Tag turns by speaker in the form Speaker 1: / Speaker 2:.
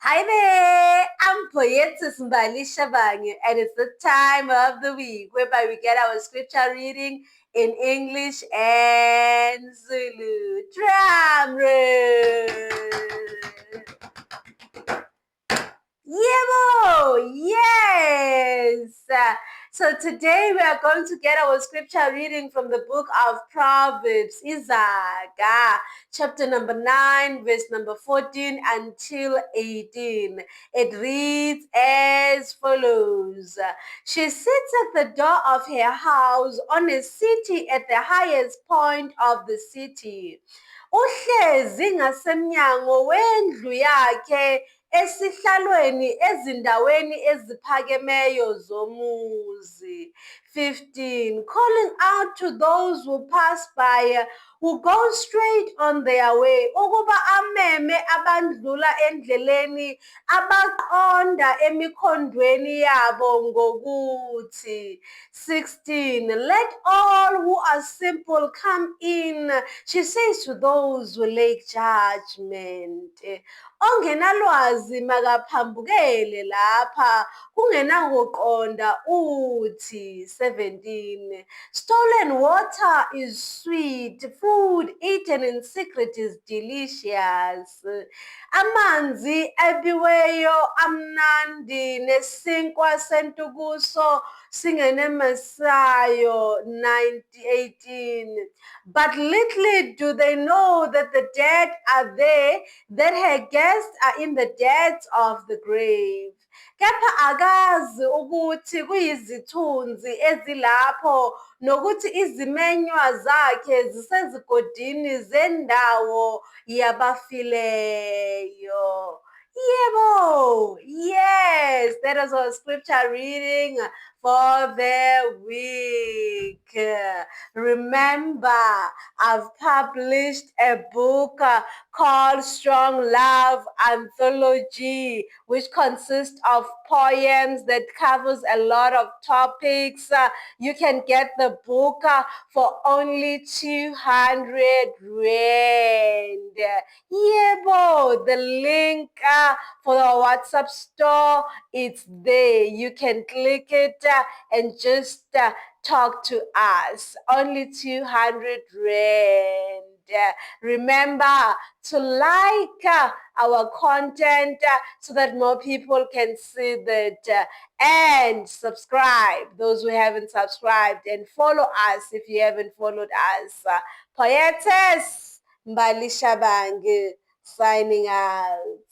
Speaker 1: Hi there, I'm Poetess Mbali Shabangu, and it's the time of the week whereby we get our scripture reading in English and Zulu. Drum roll! Yebo! Yes! So today we are going to get our scripture reading from the book of Proverbs, Izaga, chapter number 9, verse number 14 until 18. It reads as follows. She sits at the door of her house on a city at the highest point of the city. Uhlezi ngasemnyango wendlu yakhe esihlalweni ezindaweni eziphakemeyo zomuzi. 15. Calling out to those who pass by, who go straight on their way, ukuba ameme abandlula endleleni, abaqonda emikhondweni yabo ngokuthi. 16. Let all who are simple come in, she says to those who lack judgment. Ongenalwazi makaphambukele lapha, kungenakuqonda uthi. 17. Stolen water is sweet, food eaten in secret is delicious. Amanzi ebiweyo amnandi, nesinkwa sentukuso singenemesayo. 18. But little do they know that the dead are there, that her guests are in the depths of the grave. Kepha akazi ukuthi kuyizithunzi ezilapho, nokuthi izimenywa zakhe zisezigodini zendawo yabafileyo. Yebo! Yes, that is our scripture reading for the week. Remember, I've published a book called Strong Love Anthology, which consists of poems that covers a lot of topics. You can get the book for only 200 Rand. Yebo, the link for the WhatsApp store, it's there. You can click it and just talk to us. Only 200 Rand. Remember to like our content so that more people can see that, and subscribe, those who haven't subscribed, and follow us if you haven't followed us. Poetess Mbali Shabangu signing out.